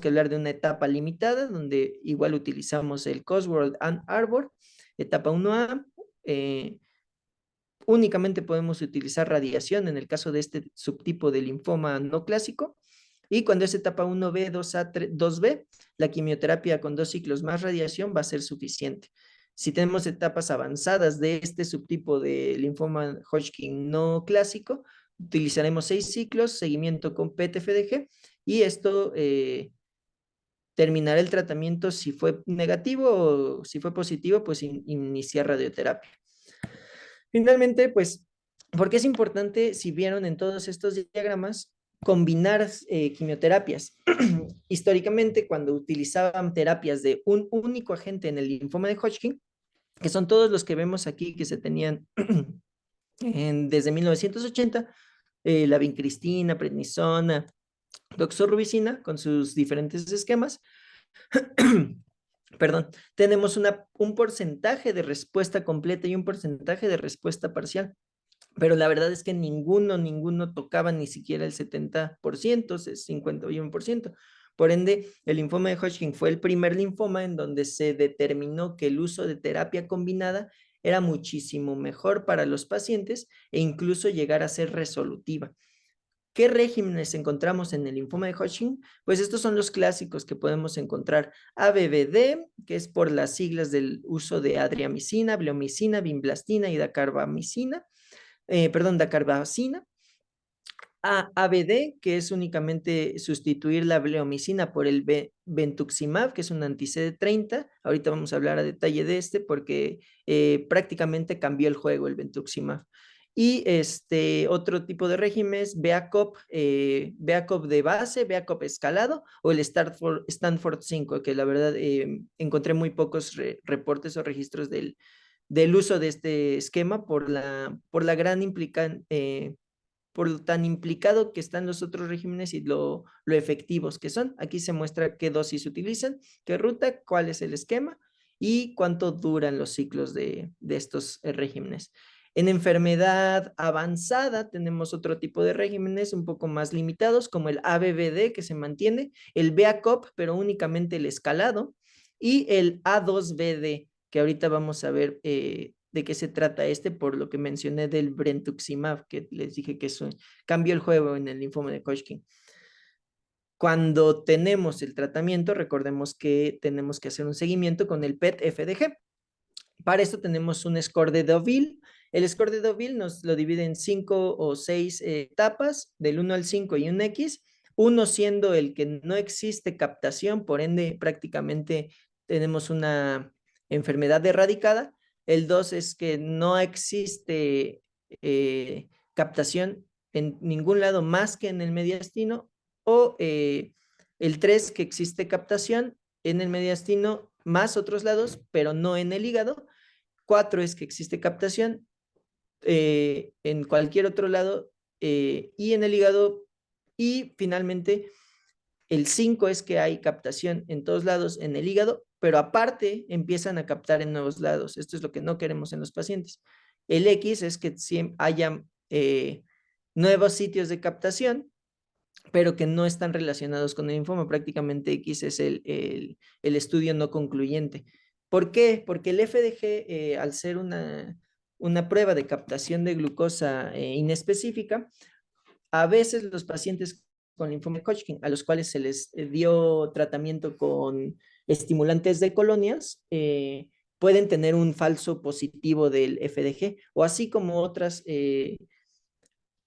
hablar de una etapa limitada, donde igual utilizamos el Cosworld Ann Arbor, etapa 1A. Únicamente podemos utilizar radiación en el caso de este subtipo de linfoma no clásico. Y cuando es etapa 1B, 2A, 2B, la quimioterapia con 2 ciclos más radiación va a ser suficiente. Si tenemos etapas avanzadas de este subtipo de linfoma Hodgkin no clásico, utilizaremos 6 ciclos, seguimiento con PET-FDG, y esto terminará el tratamiento. Si fue negativo o si fue positivo, pues iniciar radioterapia. Finalmente, pues, ¿por qué es importante, si vieron en todos estos diagramas, combinar quimioterapias? Históricamente, cuando utilizaban terapias de un único agente en el linfoma de Hodgkin, que son todos los que vemos aquí que se tenían desde 1980, la vincristina, prednisona, doxorubicina, con sus diferentes esquemas, perdón, tenemos un porcentaje de respuesta completa y un porcentaje de respuesta parcial. Pero la verdad es que ninguno tocaba ni siquiera el 70%, es 51%. Por ende, el linfoma de Hodgkin fue el primer linfoma en donde se determinó que el uso de terapia combinada era muchísimo mejor para los pacientes e incluso llegar a ser resolutiva. ¿Qué regímenes encontramos en el linfoma de Hodgkin? Pues estos son los clásicos que podemos encontrar. ABVD, que es por las siglas del uso de adriamicina, bleomicina, vinblastina y dacarbamicina, dacarbacina. ABD, que es únicamente sustituir la bleomicina por el bentuximab, que es un anti-CD30. Ahorita vamos a hablar a detalle de este porque prácticamente cambió el juego el bentuximab. Y otro tipo de regímenes, BACOP de base, BACOP escalado o el Stanford 5, que la verdad encontré muy pocos reportes o registros del uso de este esquema por la gran por lo tan implicado que están los otros regímenes y lo efectivos que son. Aquí se muestra qué dosis utilizan, qué ruta, cuál es el esquema y cuánto duran los ciclos de estos regímenes. En enfermedad avanzada tenemos otro tipo de regímenes un poco más limitados, como el ABVD, que se mantiene, el BACOP, pero únicamente el escalado, y el A2VD, que ahorita vamos a ver de qué se trata por lo que mencioné del brentuximab, que les dije que eso cambió el juego en el linfoma de Hodgkin. Cuando tenemos el tratamiento, recordemos que tenemos que hacer un seguimiento con el PET-FDG. Para esto tenemos un score de Deauville. El score de Deauville nos lo divide en 5 o 6 etapas, del 1 al 5 y un X, 1 siendo el que no existe captación, por ende prácticamente tenemos una enfermedad erradicada. El 2 es que no existe captación en ningún lado más que en el mediastino, o el 3 que existe captación en el mediastino más otros lados, pero no en el hígado. 4 es que existe captación en cualquier otro lado y en el hígado. Y finalmente, el 5 es que hay captación en todos lados en el hígado, pero aparte empiezan a captar en nuevos lados. Esto es lo que no queremos en los pacientes. El X es que haya nuevos sitios de captación, pero que no están relacionados con el linfoma. Prácticamente X es el estudio no concluyente. ¿Por qué? Porque el FDG, al ser una prueba de captación de glucosa inespecífica, a veces los pacientes con linfoma de Hodgkin, a los cuales se les dio tratamiento con estimulantes de colonias, pueden tener un falso positivo del FDG, o así como otras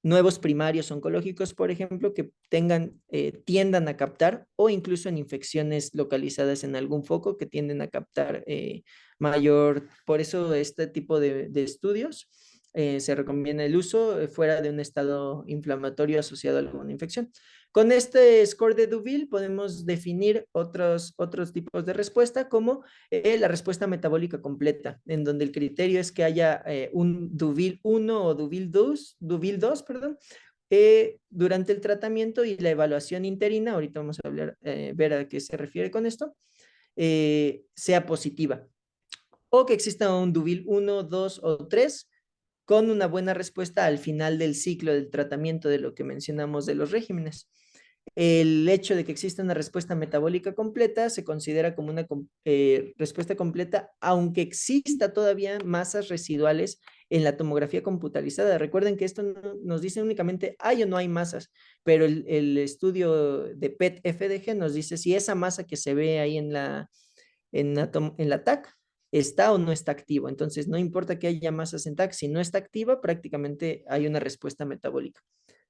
nuevos primarios oncológicos, por ejemplo, que tiendan a captar, o incluso en infecciones localizadas en algún foco que tienden a captar mayor. Por eso este tipo de estudios se recomienda el uso fuera de un estado inflamatorio asociado a alguna infección. Con este score de Deauville podemos definir otros tipos de respuesta, como la respuesta metabólica completa, en donde el criterio es que haya un Deauville 1 o Deauville 2, perdón, durante el tratamiento, y la evaluación interina, ahorita vamos a ver a qué se refiere con esto, sea positiva. O que exista un Deauville 1, 2 o 3 con una buena respuesta al final del ciclo del tratamiento de lo que mencionamos de los regímenes. El hecho de que exista una respuesta metabólica completa se considera como una respuesta completa, aunque exista todavía masas residuales en la tomografía computarizada. Recuerden que esto no nos dice únicamente hay o no hay masas, pero el estudio de PET-FDG nos dice si esa masa que se ve ahí en la TAC está o no está activo. Entonces, no importa que haya masas en TAC, si no está activa, prácticamente hay una respuesta metabólica.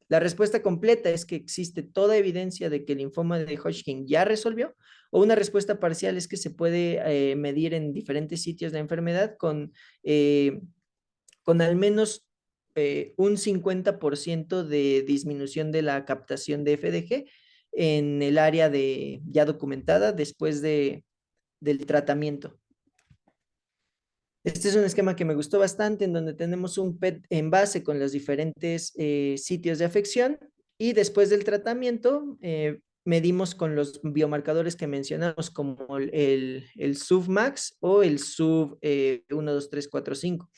La respuesta completa es que existe toda evidencia de que el linfoma de Hodgkin ya resolvió, o una respuesta parcial es que se puede medir en diferentes sitios de enfermedad con al menos un 50% de disminución de la captación de FDG en el área ya documentada después del tratamiento. Este es un esquema que me gustó bastante, en donde tenemos un PET en base con los diferentes sitios de afección, y después del tratamiento medimos con los biomarcadores que mencionamos, como el SUVmax o el SUV 1, 2, 3, 4, 5.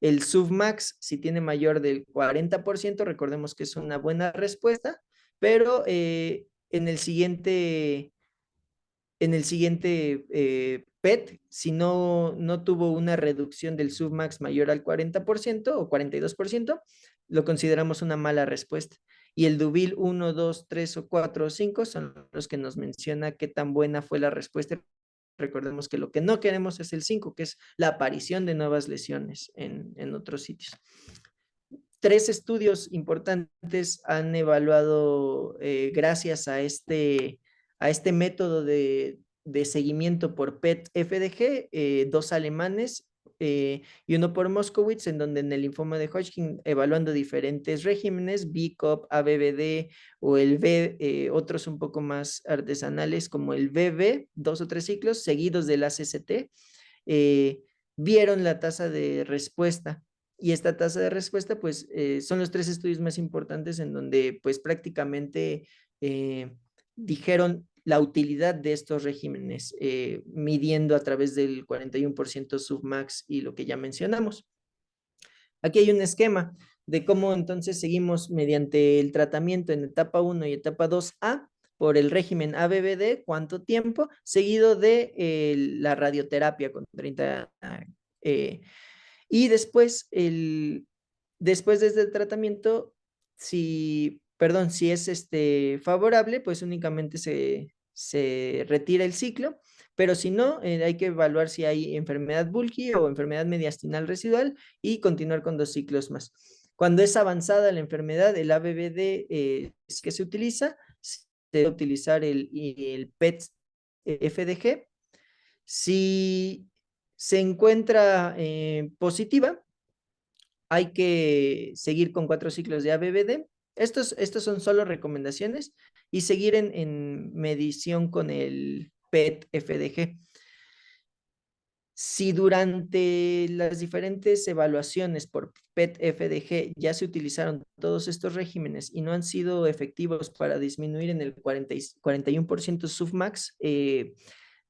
El SUVmax, si tiene mayor del 40%, recordemos que es una buena respuesta, pero en el siguiente PET, si no tuvo una reducción del submax mayor al 40% o 42%, lo consideramos una mala respuesta. Y el Duvil 1, 2, 3 o 4 o 5 son los que nos menciona qué tan buena fue la respuesta. Recordemos que lo que no queremos es el 5, que es la aparición de nuevas lesiones en otros sitios. Tres estudios importantes han evaluado, gracias a este método de seguimiento por PET-FDG, dos alemanes y uno por Moskowitz, en donde en el linfoma de Hodgkin evaluando diferentes regímenes, BCOP, ABVD o el V, otros un poco más artesanales como el VB, 2 o 3 ciclos seguidos del ACCT, eh, vieron la tasa de respuesta. Y esta tasa de respuesta, pues, son los tres estudios más importantes en donde, pues, prácticamente dijeron la utilidad de estos regímenes, midiendo a través del 41% submax y lo que ya mencionamos. Aquí hay un esquema de cómo entonces seguimos mediante el tratamiento en etapa 1 y etapa 2A por el régimen ABVD, cuánto tiempo, seguido de la radioterapia con 30. Y después, después de este tratamiento, si es favorable, pues únicamente se retira el ciclo, pero si no, hay que evaluar si hay enfermedad bulky o enfermedad mediastinal residual y continuar con 2 ciclos más. Cuando es avanzada la enfermedad, el ABVD es que se utiliza, se debe utilizar el PET-FDG. Si se encuentra positiva, hay que seguir con 4 ciclos de ABVD. Estos son solo recomendaciones y seguir en medición con el PET-FDG. Si durante las diferentes evaluaciones por PET-FDG ya se utilizaron todos estos regímenes y no han sido efectivos para disminuir en el 41% submax,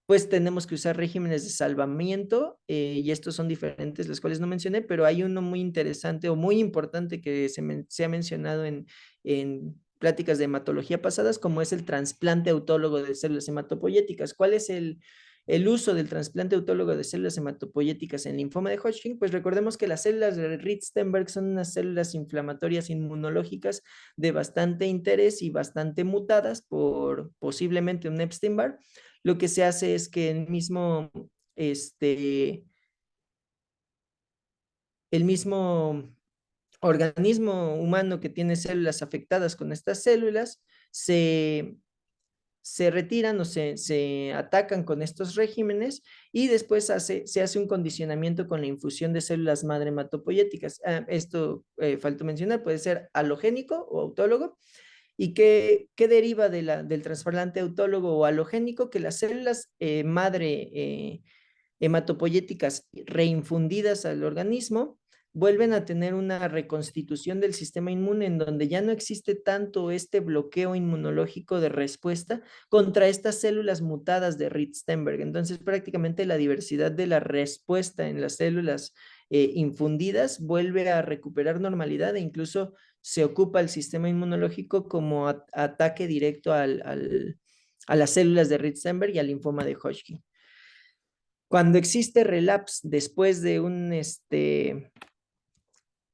pues tenemos que usar regímenes de salvamiento, y estos son diferentes, los cuales no mencioné, pero hay uno muy interesante o muy importante que se ha mencionado en pláticas de hematología pasadas, como es el trasplante autólogo de células hematopoyéticas. ¿Cuál es el uso del trasplante autólogo de células hematopoyéticas en linfoma de Hodgkin? Pues recordemos que las células de Ritz-Stenberg son unas células inflamatorias inmunológicas de bastante interés y bastante mutadas por posiblemente un Epstein-Barr. Lo que se hace es que el mismo organismo humano que tiene células afectadas con estas células se retiran o se atacan con estos regímenes y después se hace un condicionamiento con la infusión de células madre hematopoyéticas. Esto faltó mencionar, puede ser halogénico o autólogo. ¿Y qué deriva del trasplante autólogo o halogénico? Que las células madre hematopoyéticas reinfundidas al organismo vuelven a tener una reconstitución del sistema inmune en donde ya no existe tanto este bloqueo inmunológico de respuesta contra estas células mutadas de Ritz-Stenberg. Entonces, prácticamente la diversidad de la respuesta en las células infundidas vuelve a recuperar normalidad e incluso se ocupa el sistema inmunológico como ataque directo a las células de Ritz-Stenberg y al linfoma de Hodgkin. Cuando existe relapse después de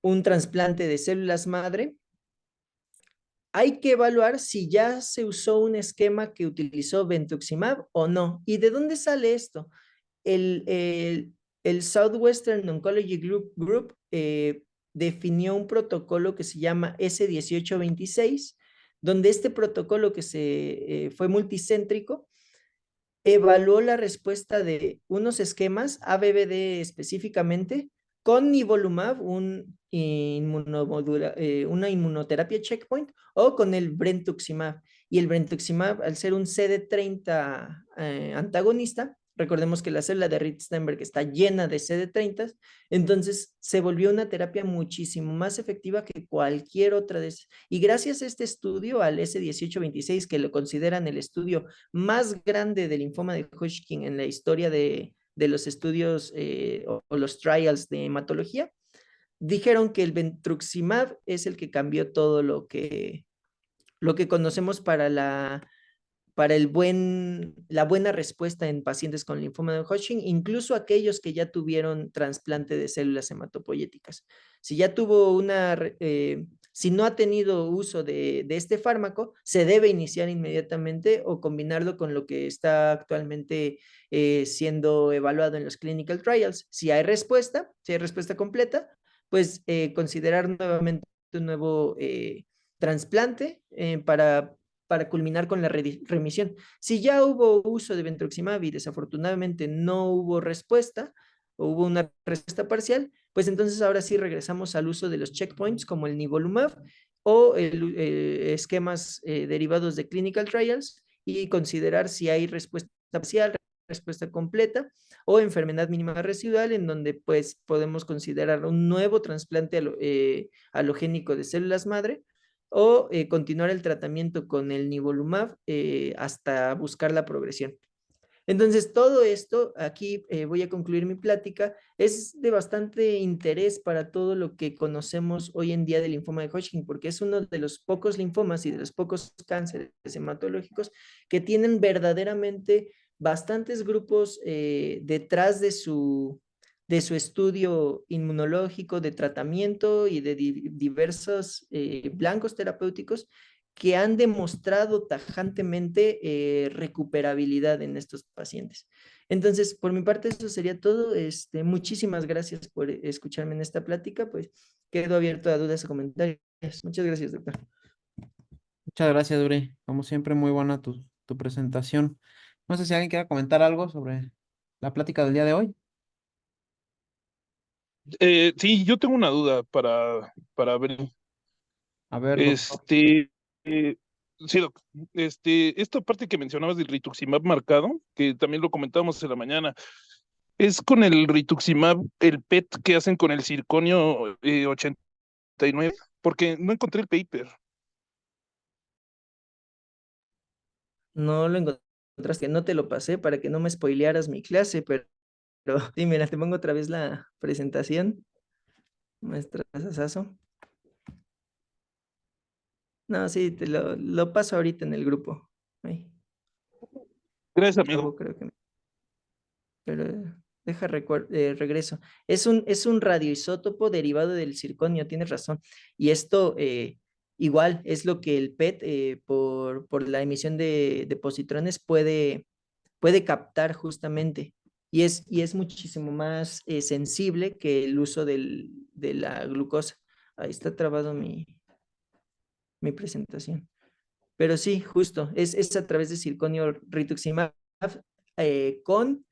un trasplante de células madre, hay que evaluar si ya se usó un esquema que utilizó Ventuximab o no. ¿Y de dónde sale esto? El Southwestern Oncology Group definió un protocolo que se llama S1826, donde este protocolo que fue multicéntrico evaluó la respuesta de unos esquemas, ABVD específicamente, con nivolumab, una inmunoterapia checkpoint, o con el brentuximab. Y el brentuximab, al ser un CD30 antagonista, recordemos que la célula de Ritz-Stenberg está llena de CD30, entonces se volvió una terapia muchísimo más efectiva que cualquier otra de esas. Y gracias a este estudio, al S1826, que lo consideran el estudio más grande del linfoma de Hodgkin en la historia de los estudios o los trials de hematología, dijeron que el Ventuximab es el que cambió todo lo que conocemos para la buena respuesta en pacientes con linfoma de Hodgkin, incluso aquellos que ya tuvieron trasplante de células hematopoyéticas. Si ya tuvo si no ha tenido uso de este fármaco, se debe iniciar inmediatamente o combinarlo con lo que está actualmente siendo evaluado en los clinical trials. Si hay respuesta completa, pues considerar nuevamente un nuevo trasplante para culminar con la remisión. Si ya hubo uso de ventroximab y desafortunadamente no hubo respuesta o hubo una respuesta parcial, pues entonces ahora sí regresamos al uso de los checkpoints como el nivolumab o esquemas derivados de clinical trials y considerar si hay respuesta parcial, respuesta completa o enfermedad mínima residual, en donde pues podemos considerar un nuevo trasplante alogénico de células madre o continuar el tratamiento con el nivolumab hasta buscar la progresión. Entonces, todo esto, aquí voy a concluir mi plática, es de bastante interés para todo lo que conocemos hoy en día del linfoma de Hodgkin, porque es uno de los pocos linfomas y de los pocos cánceres hematológicos que tienen verdaderamente bastantes grupos detrás de su estudio inmunológico, de tratamiento y de diversos blancos terapéuticos que han demostrado tajantemente recuperabilidad en estos pacientes. Entonces, por mi parte, eso sería todo. Muchísimas gracias por escucharme en esta plática. Pues quedo abierto a dudas o comentarios. Muchas gracias, doctor. Muchas gracias, Duri. Como siempre, muy buena tu presentación. No sé si alguien quiera comentar algo sobre la plática del día de hoy. Sí, yo tengo una duda para ver. A ver, doctor. Este, eh, sí, esta parte que mencionabas del rituximab marcado, que también lo comentábamos en la mañana, es con el rituximab, el PET que hacen con el circonio 89, porque no encontré el paper. No lo encontraste, no te lo pasé para que no me spoilearas mi clase, pero sí, mira, te pongo otra vez la presentación. Maestra Sasazo. No, sí, lo paso ahorita en el grupo. Ay, Gracias, acabo, amigo. creo que. Pero regreso. Es un radioisótopo derivado del circonio, tienes razón. Y esto igual es lo que el PET, por la emisión de positrones, puede captar justamente. Y es muchísimo más sensible que el uso de la glucosa. Ahí está trabado mi presentación. Pero sí, justo, es a través de circonio rituximab con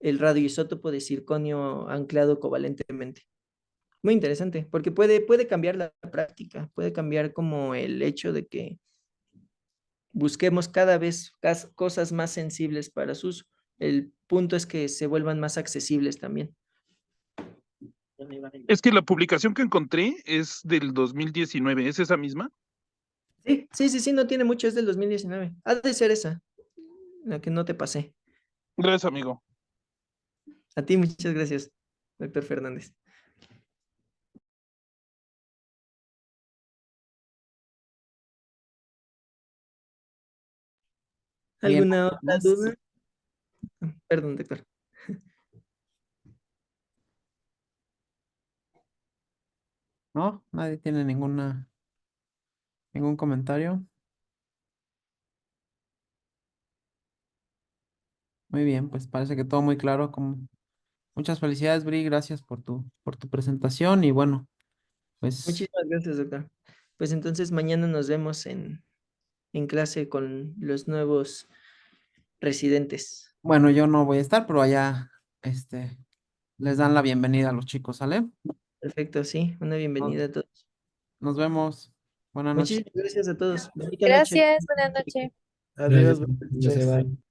el radioisótopo de circonio anclado covalentemente. Muy interesante, porque puede cambiar la práctica, puede cambiar como el hecho de que busquemos cada vez cosas más sensibles para su uso. El punto es que se vuelvan más accesibles también. Es que la publicación que encontré es del 2019, ¿es esa misma? Sí, no tiene mucho, es del 2019. Ha de ser esa, la que no te pasé. Gracias, amigo. A ti, muchas gracias, doctor Fernández. Bien, ¿Alguna otra más. duda? Perdón, doctor. ¿No? Nadie tiene ningún comentario. Muy bien, pues parece que todo muy claro. Muchas felicidades, Bri. Gracias por tu presentación. Y bueno, pues Muchísimas gracias, doctor. Pues entonces mañana nos vemos en clase con los nuevos residentes. bueno, yo no voy a estar, pero allá les dan la bienvenida a los chicos, ¿sale? Perfecto, sí, una Nos, bienvenida a todos. nos vemos. Buenas noches. Muchísimas gracias a todos. Bonita noche. Gracias, buenas noches. Adiós. Gracias, buenas gracias, noches. bye.